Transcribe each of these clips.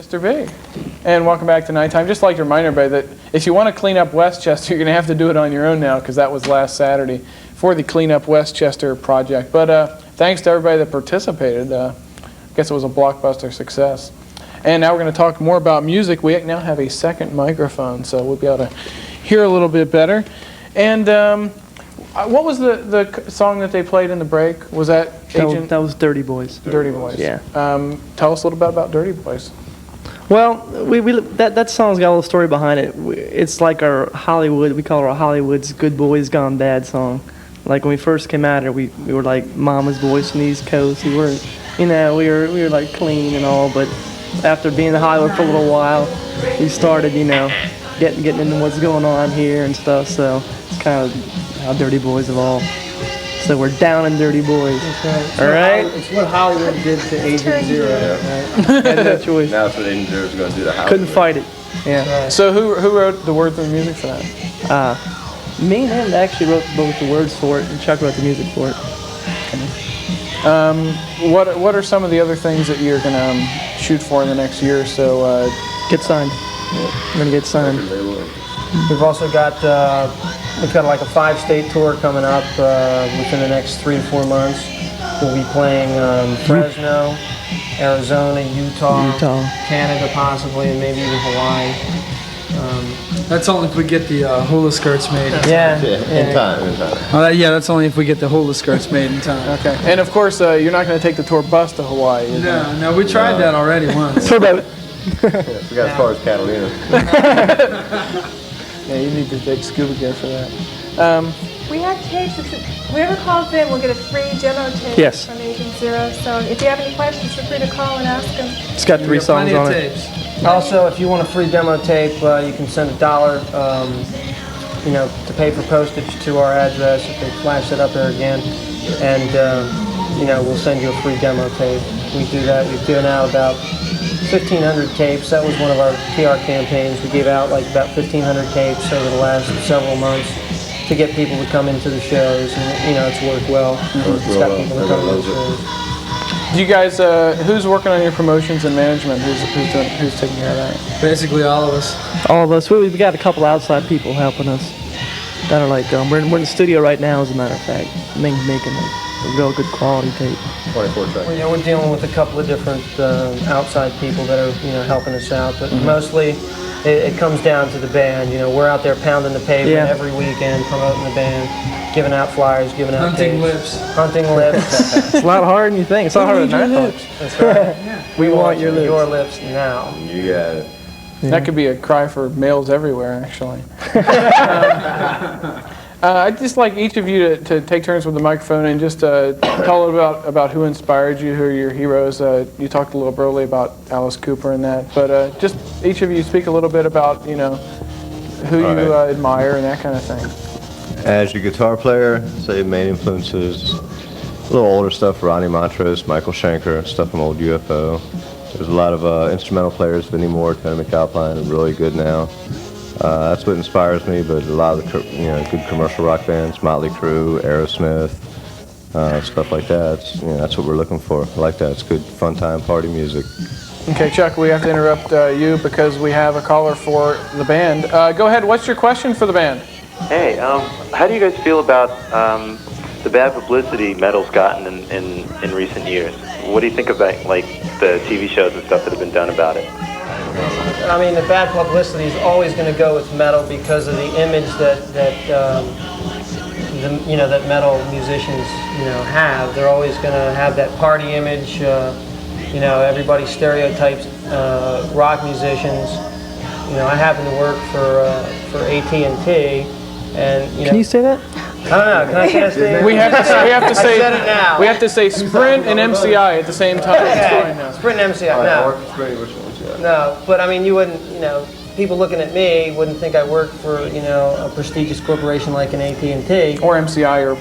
Mr. B. And welcome back to Nighttime. Just like to remind everybody that if you want to clean up Westchester, you're going to have to do it on your own now because that was last Saturday for the Clean Up Westchester project. But thanks to everybody that participated. I guess it was a blockbuster success. And now we're going to talk more about music. We now have a second microphone, so we'll be able to hear a little bit better. And what was the song that they played in the break? Was that Agent? That was Dirty Boys. Dirty Boys. Yeah. Tell us a little bit about Dirty Boys. Well, that song's got a little story behind it. It's like our Hollywood, we call it our Hollywood's Good Boys Gone Bad song. Like when we first came out here, we were like Mama's Boys from the East Coast. We weren't, we were like clean and all, but after being in Hollywood for a little while, we started, getting into what's going on here and stuff. So it's kind of how Dirty Boys evolved. So we're down and Dirty Boys. All right? It's what Hollywood did to Agent Zero. Right? Had no choice. Now that's what Agent Zero is going to do to Hollywood. Couldn't fight it. Yeah. So who wrote the words and the music for that? Me and him actually wrote both the words for it, and Chuck wrote the music for it. What are some of the other things that you're going to shoot for in the next year or so? Get signed. We're going to get signed. We've also got we've got like a 5-state tour coming up within the next 3 to 4 months. We'll be playing Fresno, Arizona, Utah, Canada possibly, and maybe even Hawaii. That's only if we get the hula skirts made. In time. That's only if we get the hula skirts made in time. Okay. And of course, you're not going to take the tour bus to Hawaii, is it? No, we tried that already once. We got as far as Catalina. Yeah, you need to take scuba gear for that. We have tapes. Whoever calls in will get a free demo tape from Agent Zero. So if you have any questions, feel free to call and ask them. It's got 3 songs on it. Also, if you want a free demo tape, you can send $1, to pay for postage to our address if they flash it up there again, and we'll send you a free demo tape. We do that. We've given out about 1,500 tapes. That was one of our PR campaigns. We gave out like about 1,500 tapes over the last several months to get people to come into the shows, and it's worked well. It's got people to come to the shows. Do you guys, who's working on your promotions and management? Who's taking care of that? Basically all of us. All of us. We've got a couple outside people helping us that are like, we're in the studio right now, as a matter of fact, making a real good quality tape. 24 tracks. Well, we're dealing with a couple of different outside people that are helping us out, but mostly it comes down to the band. We're out there pounding the pavement every weekend, promoting the band, giving out flyers, giving out Hunting tapes. lips. Hunting lips. It's a lot harder than you think. It's a lot harder than I thought. That's right. We want your lips. Your lips now. You got it. Yeah. That could be a cry for males everywhere, actually. I'd just like each of you to take turns with the microphone and just tell a little about who inspired you, who are your heroes. You talked a little early about Alice Cooper and that, but just each of you speak a little bit about, who you admire and that kind of thing. As your guitar player, say main influences, a little older stuff, Ronnie Montrose, Michael Schenker, stuff from old UFO. There's a lot of instrumental players, Vinnie Moore, Tony McAlpine, are really good now. That's what inspires me, but a lot of the good commercial rock bands, Motley Crue, Aerosmith, stuff like that. That's what we're looking for. I like that. It's good, fun time, party music. Okay, Chuck, we have to interrupt you because we have a caller for the band. Go ahead. What's your question for the band? Hey, how do you guys feel about the bad publicity metal's gotten in recent years? What do you think about the TV shows and stuff that have been done about it? I mean, the bad publicity is always going to go with metal because of the image that metal musicians have. They're always going to have that party image. Everybody stereotypes rock musicians. I happen to work for AT&T, and Can you say that? I don't know. Can I say his name? We have to say. I said it now. We have to say Sprint and MCI at the same time. Okay. Sprint and MCI. No, but I mean, you wouldn't. People looking at me wouldn't think I worked for a prestigious corporation like an AT&T or MCI or.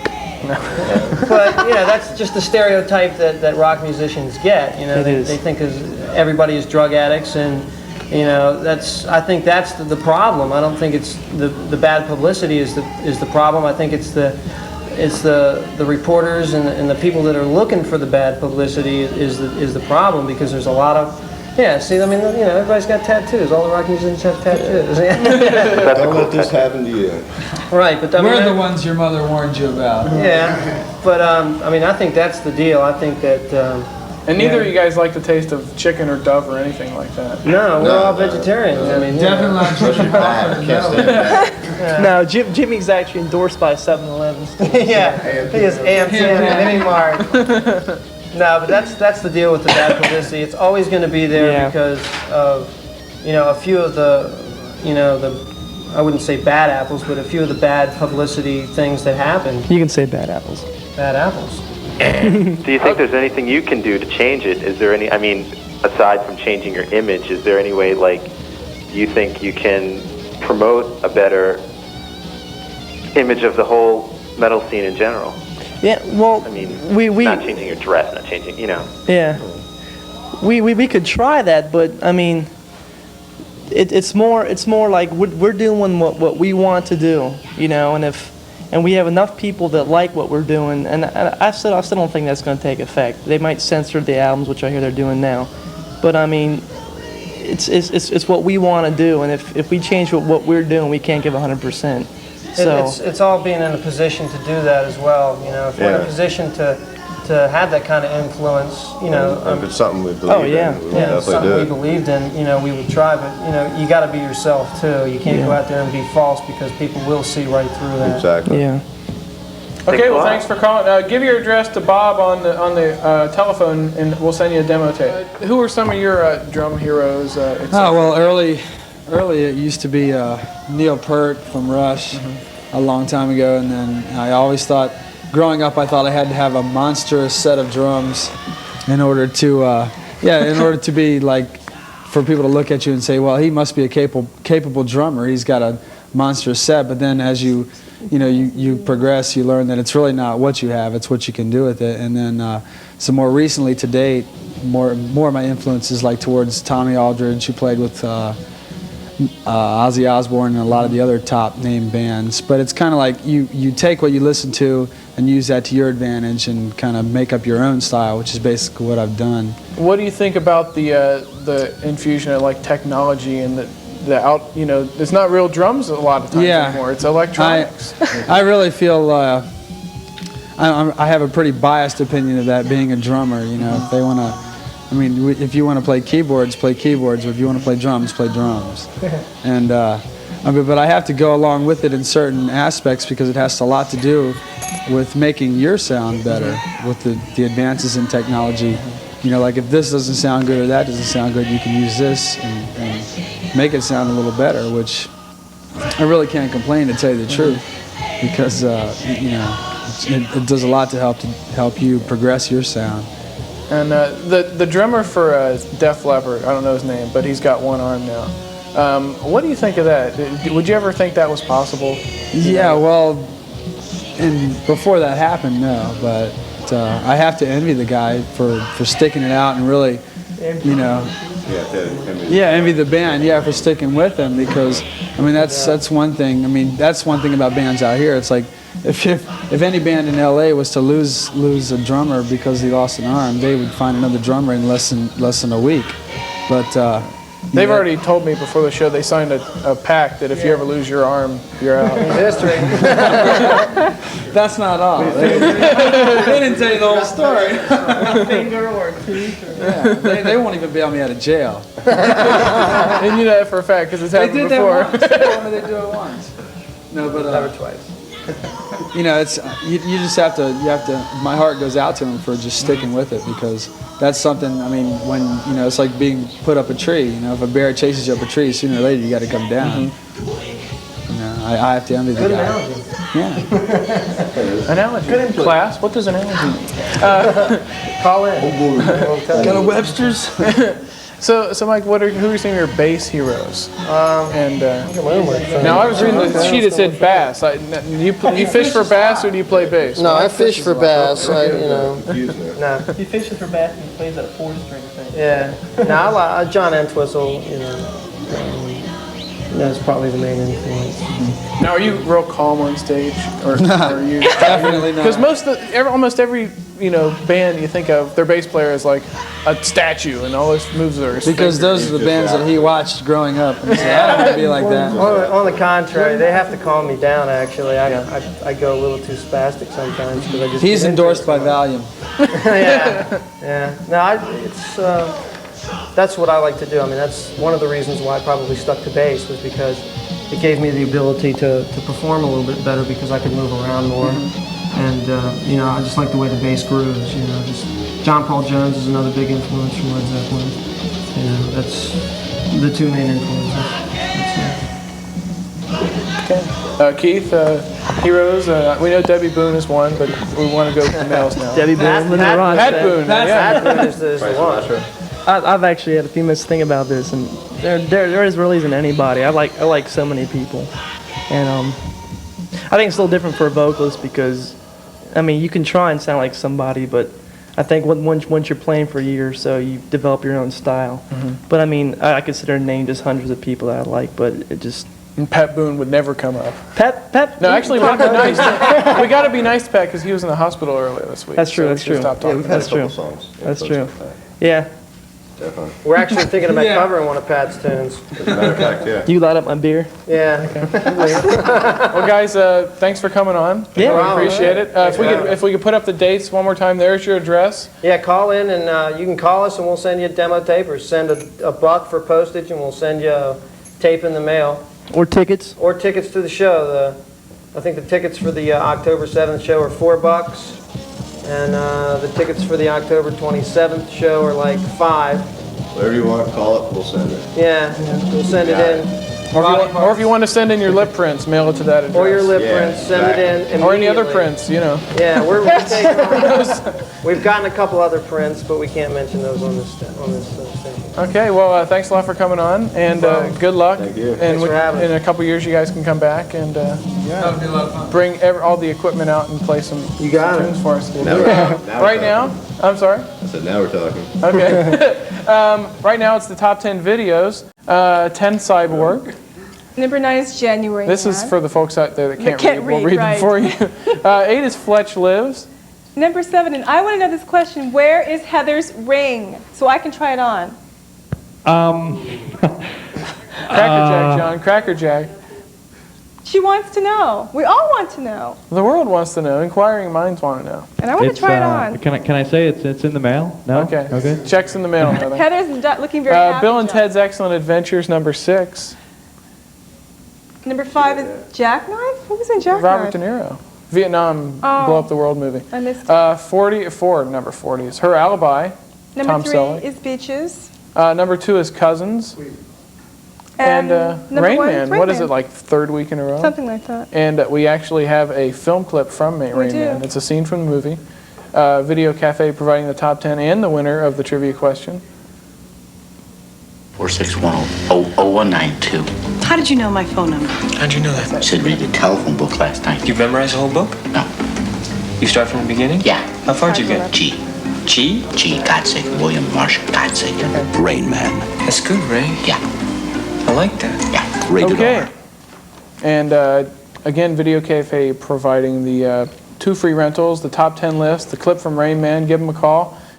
But that's just the stereotype that rock musicians get. They think everybody is drug addicts, and I think that's the problem. I don't think it's the bad publicity is the problem. I think it's the reporters and the people that are looking for the bad publicity is the problem, because there's a lot of Yeah, see, I mean, you know, everybody's got tattoos. All the rock musicians have tattoos. Don't let this happen to you. Right, but I mean, We're the ones your mother warned you about. yeah, but I mean, I think that's the deal. I think that. And neither of you guys like the taste of chicken or dove or anything like that. No, we're all vegetarians. I mean, Definitely not chicken pop. No, Jimmy's actually endorsed by 7-Elevens. yeah, he is amped in any mark. No, but that's the deal with the bad publicity. It's always going to be there because of, you know, a few of the, you know, I wouldn't say bad apples, but a few of the bad publicity things that happen. You can say bad apples. Bad apples. Do you think there's anything you can do to change it? Is there any, I mean, aside from changing your image, is there any way, like, you think you can promote a better image of the whole metal scene in general? Yeah, well, I mean, we not changing your dress, not changing, you know. Yeah, we could try that, but I mean, it's more like we're doing what we want to do, you know, and we have enough people that like what we're doing, and I still don't think that's going to take effect. They might censor the albums, which I hear they're doing now, but I mean, it's what we want to do, and if we change what we're doing, we can't give 100%. So It's all being in a position to do that as well. You know, if we're in a position to have that kind of influence, you know. If it's something we believe in, we would definitely something do we it. believed in, you know, we would try. But you know, you got to be yourself too. You can't go out there and be false because people will see right through that. Exactly. yeah. Okay, well, thanks for calling. Give your address to Bob on the telephone, and we'll send you a demo tape. Who are some of your drum heroes? Oh, well, early it used to be Neil Peart from Rush a long time ago, and then I always thought, growing up, I thought I had to have a monstrous set of drums in order to, in order to be like, for people to look at you and say, well, he must be a capable drummer. He's got a monstrous set. But then as you progress, you learn that it's really not what you have, it's what you can do with it. And then, so more recently to date, more of my influences like towards Tommy Aldridge, who played with Ozzy Osbourne and a lot of the other top name bands. But it's kind of like you take what you listen to and use that to your advantage and kind of make up your own style, which is basically what I've done. What do you think about the infusion of like technology and it's not real drums a lot of times anymore. It's electronics. I really feel I have a pretty biased opinion of that, being a drummer. You know, if they want to, I mean, if you want to play keyboards, play keyboards. Or if you want to play drums, play drums. And but I have to go along with it in certain aspects because it has a lot to do with making your sound better with the advances in technology. You know, like if this doesn't sound good or that doesn't sound good, you can use this and make it sound a little better, which I really can't complain, to tell you the truth, because it does a lot to help you progress your sound. And the drummer for Def Leppard, I don't know his name, but he's got one arm now. What do you think of that? Would you ever think that was possible? Yeah, well, and before that happened, no, but I have to envy the guy for sticking it out and really, you know, envy the band, for sticking with him, because I mean that's one thing. I mean that's one thing about bands out here. It's like if any band in LA was to lose a drummer because he lost an arm, they would find another drummer in less than a week. But they've already told me before the show they signed a pact that if you ever lose your arm, you're out. History. That's not all. They didn't tell you the whole story. One finger or two. Yeah, they won't even bail me out of jail. And you know that for a fact because it's happened before. They do it once. No, but Never twice. You know, it's you just have to. My heart goes out to them for just sticking with it, because that's something. I mean, when it's like being put up a tree. You know, if a bear chases you up a tree, sooner or later you got to come down. You know, I have to envy the guy. Analogy. Yeah. Analogy. Good class. What does analogy mean? Call in. Got a Webster's? So Mike, who are some of your bass heroes? Now I was reading the sheet that said bass. You fish for bass or do you play bass? No, I fish for bass. No. He fishes for bass and he plays that 4-string thing. Yeah. No, I like John Entwistle. That's probably the main influence. Now, are you real calm on stage, or are you? Definitely not. Because almost every band you think of their bass player as like a statue and all his moves are his Because fingers. those are the bands that he watched growing up. And said, I don't want to be like that. On the contrary, they have to calm me down. Actually, I go a little too spastic sometimes because I just. He's get into endorsed it. by Valium. Yeah. No, that's what I like to do. I mean, that's one of the reasons why I probably stuck to bass was because it gave me the ability to perform a little bit better because I could move around more. And I just like the way the bass grooves. Just John Paul Jones is another big influence from Led Zeppelin. That's the two main influences. Okay. Keith, heroes. We know Debbie Boone is one, but we want to go with the males now. Debbie Boone, Pat Pat Boone. Pat Boone is the one. I've actually had a few minutes to think about this, and there really isn't anybody. I like so many people, and I think it's a little different for a vocalist because, I mean, you can try and sound like somebody, but I think once you're playing for a year or so, you develop your own style. But I mean, I consider name just hundreds of people that I like, but it just. And Pat Boone would never come up. Pat. No, actually, we got to be nice to Pat because he was in the hospital earlier this week. That's true. So That's we should true. stop talking We've had about a it. couple songs. That's true. Yeah. Definitely. We're actually thinking about covering one of Pat's tunes. As a matter of fact, yeah. You light up my beer. Yeah. Well, guys, thanks for coming on. Yeah. We appreciate it. If we could put up the dates one more time, there's your address. Yeah, call in and you can call us and we'll send you a demo tape or send a buck for postage and we'll send you a tape in the mail. Or tickets. Or tickets to the show. I think the tickets for the October 7th show are $4. And the tickets for the October 27th show are like $5. Whatever you want, call it, we'll send it. Yeah, we'll send it in. Or if you want to send in your lip prints, mail it to that address. Or your lip Yeah, prints, send it in Or any other immediately. prints, Yeah, we're taking on. We've gotten a couple other prints, but we can't mention those on this station. Okay, well, thanks a lot for coming on, and good luck. Thank you. And Thanks for having us. in a couple years, you guys can come back and That would be a lot of fun. bring all the equipment out and play some You got it. tunes for us. Now we're Right now, I'm sorry. I said, now we're talking. Okay. Right now, it's the top 10 videos. 10 Cyborg. Number 9 is January. This is Man. for the folks out there that can't can't read. We'll read, read them for you. 8 is Fletch Lives. Number 7, and I want to know this question: where is Heather's ring? So I can try it on. Crackerjack, John. Crackerjack. She wants to know. We all want to know, The world wants to know. Inquiring minds want to know. and I want to try it on. Can I say it's in the mail? No. Okay. Okay. Checks in the mail, Heather. Heather's looking very happy. Bill and John. Ted's Excellent Adventures, number 6. Number 5 is Jackknife. What was in Jackknife? Robert De Niro. Vietnam Blow Up the World movie. I missed it. Number 40 is Her Alibi. Number Tom 3 Selleck. is Beaches. Number 2 is Cousins. And number Rain 1 Man. is Rain What is Man. it, like third week in a row? Something like that. And we actually have a film clip from Rain do. Man. It's a scene from the movie. Video Cafe providing the top 10 and the winner of the trivia question. 461-0192. How did you know my phone number? How'd you know that? I said read the telephone book last night. You memorized the whole book? No. You start from the beginning? Yeah. How far'd you get? G. G? G. Godsake. William Marshall Godsake. Rain Man. That's good, Ray. Yeah. I like that. Yeah. Rated Okay. R. And again, Video Cafe providing the 2 free rentals, the top 10 list, the clip from Rain Man. Give them a call.